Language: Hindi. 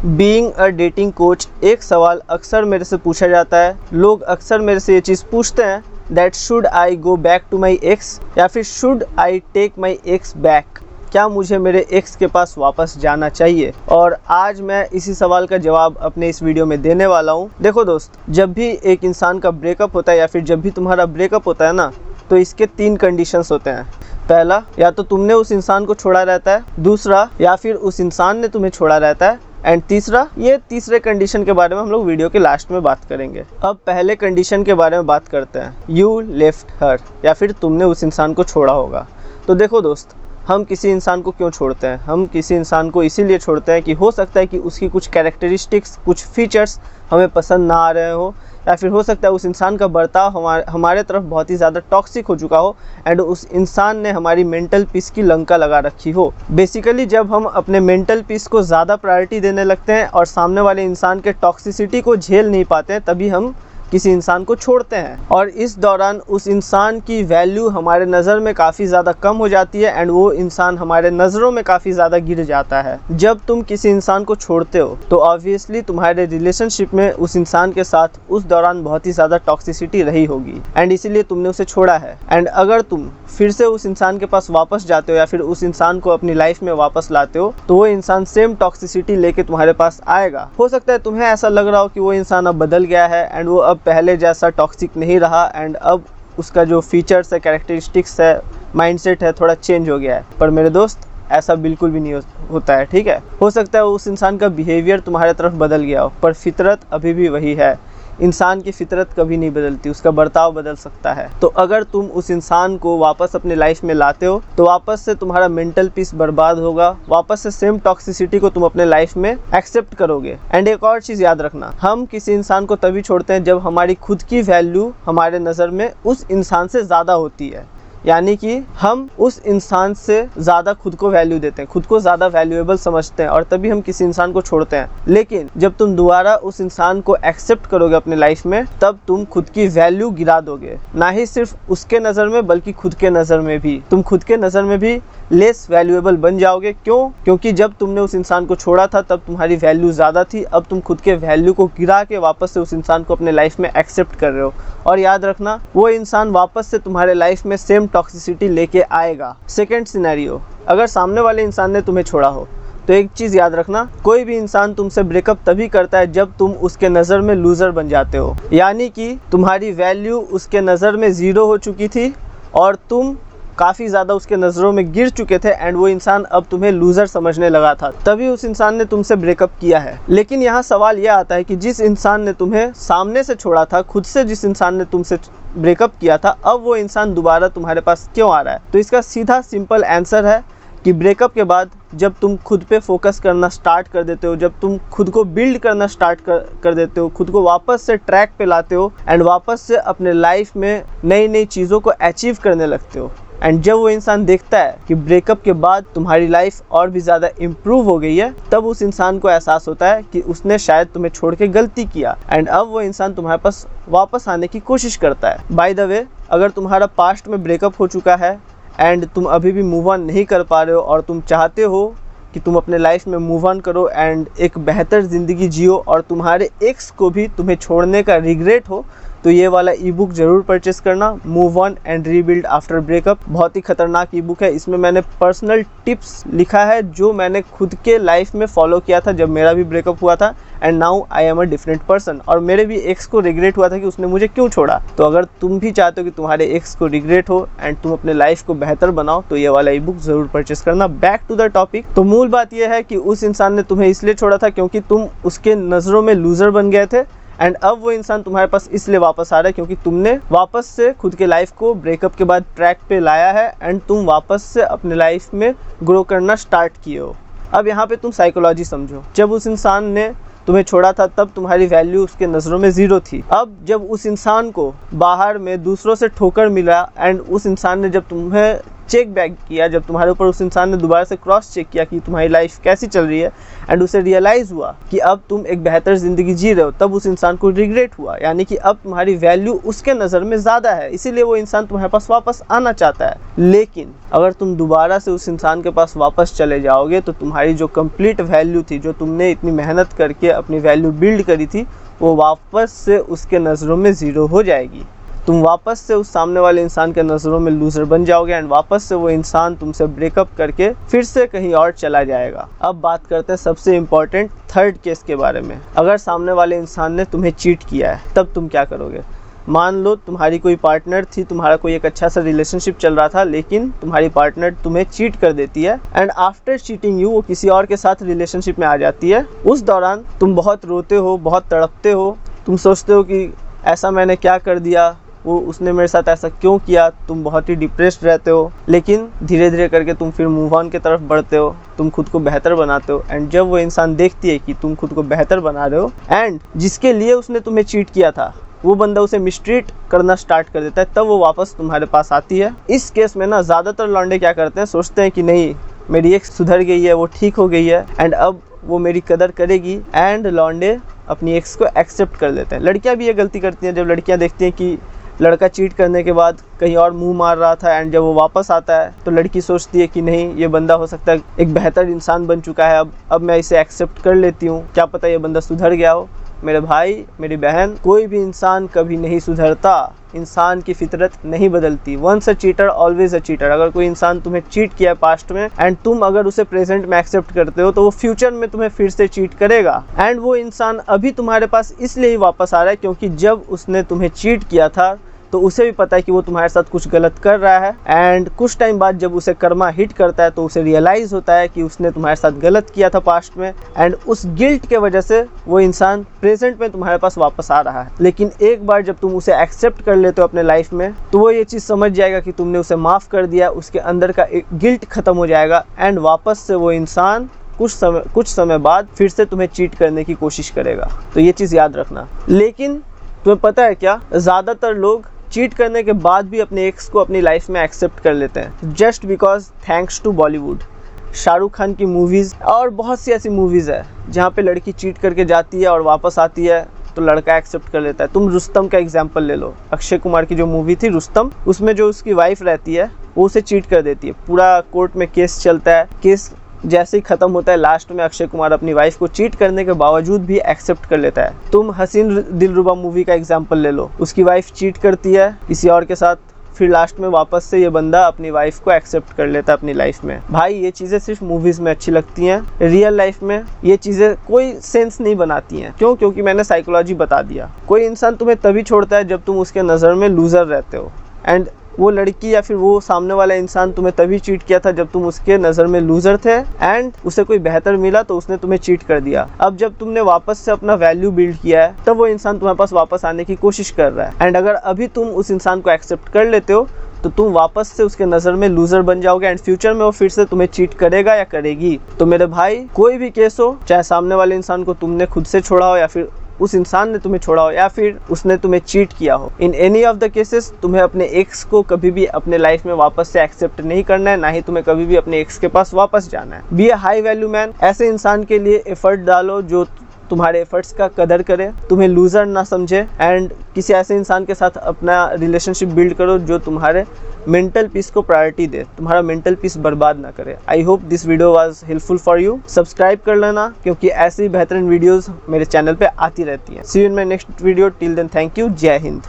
बीइंग अ डेटिंग कोच, एक सवाल अक्सर मेरे से पूछा जाता है। लोग अक्सर मेरे से ये चीज़ पूछते हैं that should I go back to my ex, या फिर should I take my ex back, क्या मुझे मेरे एक्स के पास वापस जाना चाहिए। और आज मैं इसी सवाल का जवाब अपने इस वीडियो में देने वाला हूँ। देखो दोस्त, जब भी एक इंसान का ब्रेकअप होता है या फिर जब भी तुम्हारा ब्रेकअप होता है ना, तो इसके 3 कंडीशंस होते हैं। पहला, या तो तुमने उस इंसान को छोड़ा रहता है, दूसरा या फिर उस इंसान ने तुम्हें छोड़ा रहता है, एंड तीसरा, ये तीसरे कंडीशन के बारे में हम लोग वीडियो के लास्ट में बात करेंगे। अब पहले कंडीशन के बारे में बात करते हैं, यू लेफ्ट हर, या फिर तुमने उस इंसान को छोड़ा होगा। तो देखो दोस्त, हम किसी इंसान को क्यों छोड़ते हैं? हम किसी इंसान को इसीलिए छोड़ते हैं कि हो सकता है कि उसकी कुछ कैरेक्टरिस्टिक्स, कुछ फीचर्स हमें पसंद ना आ रहे हो, या फिर हो सकता है उस इंसान का बर्ताव हमारे तरफ बहुत ही ज़्यादा टॉक्सिक हो चुका हो एंड उस इंसान ने हमारी मेंटल पीस की लंका लगा रखी हो। बेसिकली जब हम अपने मेंटल पीस को ज़्यादा प्रायोरिटी देने लगते हैं और सामने वाले इंसान के टॉक्सिसिटी को झेल नहीं पाते हैं, तभी हम किसी इंसान को छोड़ते हैं। और इस दौरान उस इंसान की वैल्यू हमारे नज़र में काफ़ी ज़्यादा कम हो जाती है एंड वो इंसान हमारे नज़रों में काफ़ी ज़्यादा गिर जाता है। जब तुम किसी इंसान को छोड़ते हो तो ऑब्वियसली तुम्हारे रिलेशनशिप में उस इंसान के साथ उस दौरान बहुत ही ज़्यादा टॉक्सिसिटी रही होगी एंड इसीलिए तुमने उसे छोड़ा है। एंड अगर तुम फिर से उस इंसान के पास वापस जाते हो या फिर उस इंसान को अपनी लाइफ में वापस लाते हो, तो वो इंसान सेम टॉक्सिसिटी लेके तुम्हारे पास आएगा। हो सकता है तुम्हें ऐसा लग रहा हो कि वो इंसान अब बदल गया है एंड वो अब पहले जैसा टॉक्सिक नहीं रहा एंड अब उसका जो फीचर्स है, कैरेक्टरिस्टिक्स है, माइंडसेट है, थोड़ा चेंज हो गया है। पर मेरे दोस्त, ऐसा बिल्कुल भी नहीं होता है, ठीक है। हो सकता है उस इंसान का बिहेवियर तुम्हारे तरफ बदल गया हो, पर फितरत अभी भी वही है। इंसान की फितरत कभी नहीं बदलती, उसका बर्ताव बदल सकता है। तो अगर तुम उस इंसान को वापस अपनी लाइफ में लाते हो तो वापस से तुम्हारा मेंटल पीस बर्बाद होगा, वापस से सेम टॉक्सिसिटी को तुम अपने लाइफ में एक्सेप्ट करोगे। एंड एक और चीज़ याद रखना, हम किसी इंसान को तभी छोड़ते हैं जब हमारी खुद की वैल्यू हमारे नज़र में उस इंसान से ज़्यादा होती है। यानी कि हम उस इंसान से ज़्यादा खुद को वैल्यू देते हैं, खुद को ज़्यादा वैल्यूएबल समझते हैं, और तभी हम किसी इंसान को छोड़ते हैं। लेकिन जब तुम दोबारा उस इंसान को एक्सेप्ट करोगे अपने लाइफ में, तब तुम खुद की वैल्यू गिरा दोगे। ना ही सिर्फ उसके नज़र में बल्कि खुद के नज़र में भी। तुम खुद के नज़र में भी लेस वैल्यूएबल बन जाओगे। क्यों? क्योंकि जब तुमने उस इंसान को छोड़ा था तब तुम्हारी वैल्यू ज़्यादा थी, अब तुम खुद के वैल्यू को गिरा के वापस से उस इंसान को अपने लाइफ में एक्सेप्ट कर रहे हो। और याद रखना, वो इंसान वापस से तुम्हारे लाइफ में सेम टॉक्सिसिटी लेके आएगा। सेकेंड सिनेरियो, अगर सामने वाले इंसान ने तुम्हें छोड़ा हो तो एक चीज़ याद रखना, कोई भी इंसान तुमसे ब्रेकअप तभी करता है जब तुम उसके नज़र में लूज़र बन जाते हो। यानी कि तुम्हारी वैल्यू उसके नज़र में 0 हो चुकी थी और तुम काफ़ी ज़्यादा उसके नज़रों में गिर चुके थे एंड वो इंसान अब तुम्हें लूज़र समझने लगा था, तभी उस इंसान ने तुमसे ब्रेकअप किया है। लेकिन यहाँ सवाल यह आता है कि जिस इंसान ने तुम्हें सामने से छोड़ा था, खुद से जिस इंसान ने तुमसे ब्रेकअप किया था, अब वो इंसान दोबारा तुम्हारे पास क्यों आ रहा है? तो इसका सीधा सिंपल आंसर है कि ब्रेकअप के बाद जब तुम खुद पे फोकस करना स्टार्ट कर देते हो, जब तुम खुद को बिल्ड करना स्टार्ट कर देते हो, खुद को वापस से ट्रैक पे लाते हो एंड वापस से अपने लाइफ में नई नई चीज़ों को अचीव करने लगते हो, एंड जब वो इंसान देखता है कि ब्रेकअप के बाद तुम्हारी लाइफ और भी ज़्यादा इम्प्रूव हो गई है, तब उस इंसान को एहसास होता है कि उसने शायद तुम्हें छोड़ के गलती किया एंड अब वो इंसान तुम्हारे पास वापस आने की कोशिश करता है। बाय द वे, अगर तुम्हारा पास्ट में ब्रेकअप हो चुका है एंड तुम अभी भी मूव ऑन नहीं कर पा रहे हो और तुम चाहते हो कि तुम अपने लाइफ में मूव ऑन करो एंड एक बेहतर ज़िंदगी जियो और तुम्हारे एक्स को भी तुम्हें छोड़ने का रिग्रेट हो, तो ये वाला ई बुक ज़रूर परचेस करना, move on and rebuild after breakup. बहुत ही खतरनाक ई बुक है। इसमें मैंने पर्सनल टिप्स लिखा है जो मैंने खुद के लाइफ में फॉलो किया था जब मेरा भी ब्रेकअप हुआ था and now I am a different person. और मेरे भी एक्स को रिग्रेट हुआ था कि उसने मुझे क्यों छोड़ा। तो अगर तुम भी चाहते हो कि तुम्हारे एक्स को रिग्रेट हो एंड तुम अपने लाइफ को बेहतर बनाओ, तो ये वाला ई बुक ज़रूर परचेस करना। बैक टू द टॉपिक, तो मूल बात यह है कि उस इंसान ने तुम्हें इसलिए छोड़ा था क्योंकि तुम उसके नज़रों में लूज़र बन गए थे एंड अब वो इंसान तुम्हारे पास इसलिए वापस आ रहा है क्योंकि तुमने वापस से खुद के लाइफ को ब्रेकअप के बाद ट्रैक पे लाया है एंड तुम वापस से अपने लाइफ में ग्रो करना स्टार्ट किए हो। अब यहाँ पे तुम साइकोलॉजी समझो। जब उस इंसान ने तुम्हें छोड़ा था तब तुम्हारी वैल्यू उसके नज़रों में 0 थी। अब जब उस इंसान को बाहर में दूसरों से ठोकर मिला एंड उस इंसान ने जब तुम्हें चेक बैक किया, जब तुम्हारे ऊपर उस इंसान ने दोबारा से क्रॉस चेक किया कि तुम्हारी लाइफ कैसी चल रही है, एंड उसे रियलाइज़ हुआ कि अब तुम एक बेहतर ज़िंदगी जी रहे हो, तब उस इंसान को रिग्रेट हुआ, यानी कि अब तुम्हारी वैल्यू उसके नज़र में ज़्यादा है, इसीलिए वो इंसान तुम्हारे पास वापस आना चाहता है। लेकिन अगर तुम दोबारा से उस इंसान के पास वापस चले जाओगे तो तुम्हारी जो कंप्लीट वैल्यू थी, जो तुमने इतनी मेहनत करके अपनी वैल्यू बिल्ड करी थी, वो वापस से उसके नज़रों में ज़ीरो हो जाएगी। तुम वापस से उस सामने वाले इंसान के नज़रों में लूज़र बन जाओगे एंड वापस से वो इंसान तुमसे ब्रेकअप करके फिर से कहीं और चला जाएगा। अब बात करते हैं सबसे इम्पॉर्टेंट थर्ड केस के बारे में। अगर सामने वाले इंसान ने तुम्हें चीट किया है, तब तुम क्या करोगे? मान लो तुम्हारी कोई पार्टनर थी, तुम्हारा कोई एक अच्छा सा रिलेशनशिप चल रहा था, लेकिन तुम्हारी पार्टनर तुम्हें चीट कर देती है एंड आफ्टर चीटिंग यू वो किसी और के साथ रिलेशनशिप में आ जाती है। उस दौरान तुम बहुत रोते हो, बहुत तड़पते हो, तुम सोचते हो कि ऐसा मैंने क्या कर दिया, वो उसने मेरे साथ ऐसा क्यों किया, तुम बहुत ही डिप्रेस्ड रहते हो। लेकिन धीरे धीरे करके तुम फिर मूव ऑन की तरफ बढ़ते हो, तुम खुद को बेहतर बनाते हो, एंड जब वो इंसान देखती है कि तुम खुद को बेहतर बना रहे हो एंड जिसके लिए उसने तुम्हें चीट किया था वो बंदा उसे मिसट्रीट करना स्टार्ट कर देता है, तब वो वापस तुम्हारे पास आती है। इस केस में ना ज़्यादातर लौंडे क्या करते हैं, सोचते हैं कि नहीं मेरी एक्स सुधर गई है, वो ठीक हो गई है एंड अब वो मेरी कदर करेगी, एंड लौंडे अपनी एक्स को एक्सेप्ट कर लेते हैं। लड़कियां भी ये गलती करती हैं, जब लड़कियां देखती हैं कि लड़का चीट करने के बाद कहीं और मुंह मार रहा था एंड जब वो वापस आता है तो लड़की सोचती है कि नहीं ये बंदा हो सकता है एक बेहतर इंसान बन चुका है, अब मैं इसे एक्सेप्ट कर लेती हूँ, क्या पता ये बंदा सुधर गया हो। मेरे भाई मेरी बहन, कोई भी इंसान कभी नहीं सुधरता, इंसान की फितरत नहीं बदलती। Once a cheater always a cheater. अगर कोई इंसान तुम्हें चीट किया है पास्ट में एंड तुम अगर उसे प्रेजेंट में एक्सेप्ट करते हो तो वो फ्यूचर में तुम्हें फिर से चीट करेगा। एंड वो इंसान अभी तुम्हारे पास इसलिए ही वापस आ रहा है क्योंकि जब उसने तुम्हें चीट किया था तो उसे भी पता है कि वो तुम्हारे साथ कुछ गलत कर रहा है, एंड कुछ टाइम बाद जब उसे कर्मा हिट करता है तो उसे रियलाइज़ होता है कि उसने तुम्हारे साथ गलत किया था पास्ट में, एंड उस गिल्ट के वजह से वो इंसान प्रेजेंट में तुम्हारे पास वापस आ रहा है। लेकिन एक बार जब तुम उसे एक्सेप्ट कर लेते हो अपने लाइफ में तो वो ये चीज़ समझ जाएगा कि तुमने उसे माफ़ कर दिया, उसके अंदर का एक गिल्ट खत्म हो जाएगा एंड वापस से वो इंसान कुछ समय बाद फिर से तुम्हें चीट करने की कोशिश करेगा। तो ये चीज़ याद रखना। लेकिन तुम्हें पता है क्या, ज़्यादातर लोग चीट करने के बाद भी अपने एक्स को अपनी लाइफ में एक्सेप्ट कर लेते हैं, just because thanks to Bollywood. Shahrukh Khan की मूवीज़ और बहुत सी ऐसी मूवीज़ है जहाँ पे लड़की चीट करके जाती है और वापस आती है तो लड़का एक्सेप्ट कर लेता है। तुम रुस्तम का एग्जाम्पल ले लो, अक्षय कुमार की जो मूवी थी रुस्तम, उसमें जो उसकी वाइफ रहती है वो उसे चीट कर देती है। पूरा कोर्ट में केस चलता है, केस जैसे ही खत्म होता है लास्ट में अक्षय कुमार अपनी वाइफ को चीट करने के बावजूद भी एक्सेप्ट कर लेता है। तुम हसीन दिलरुबा मूवी का एग्जांपल ले लो, उसकी वाइफ चीट करती है किसी और के साथ, फिर लास्ट में वापस से ये बंदा अपनी वाइफ को एक्सेप्ट कर लेता है अपनी लाइफ में। भाई ये चीज़ें सिर्फ मूवीज़ में अच्छी लगती हैं, रियल लाइफ में ये चीज़ें कोई सेंस नहीं बनाती हैं। क्यों? क्योंकि मैंने साइकोलॉजी बता दिया। कोई इंसान तुम्हें तभी छोड़ता है जब तुम उसके नज़र में लूज़र रहते हो, एंड वो लड़की या फिर वो सामने वाला इंसान तुम्हें तभी चीट किया था जब तुम उसके नज़र में लूज़र थे एंड उसे कोई बेहतर मिला तो उसने तुम्हें चीट कर दिया। अब जब तुमने वापस से अपना वैल्यू बिल्ड किया है तब वो इंसान तुम्हारे पास वापस आने की कोशिश कर रहा है, एंड अगर अभी तुम उस इंसान को एक्सेप्ट कर लेते हो तो तुम वापस से उसके नज़र में लूज़र बन जाओगे एंड फ्यूचर में वो फिर से तुम्हें चीट करेगा या करेगी। तो मेरे भाई कोई भी केस हो, चाहे सामने वाले इंसान को तुमने खुद से छोड़ा हो या फिर उस इंसान ने तुम्हें छोड़ा हो या फिर उसने तुम्हें चीट किया हो, in any of the cases तुम्हें अपने एक्स को कभी भी अपने लाइफ में वापस से एक्सेप्ट नहीं करना है, ना ही तुम्हें कभी भी अपने एक्स के पास वापस जाना है। Be a high value man. ऐसे इंसान के लिए एफर्ट डालो जो तुम्हारे एफर्ट्स का कदर करे, तुम्हें लूज़र ना समझे, एंड किसी ऐसे इंसान के साथ अपना रिलेशनशिप बिल्ड करो जो तुम्हारे मेंटल पीस को प्रायोरिटी दे, तुम्हारा मेंटल पीस बर्बाद ना करे। I hope this video was helpful for you. Subscribe कर लेना क्योंकि ऐसी बेहतरीन वीडियोस मेरे चैनल पे आती रहती हैं। See you in my next video. Till then thank you. जय हिंद।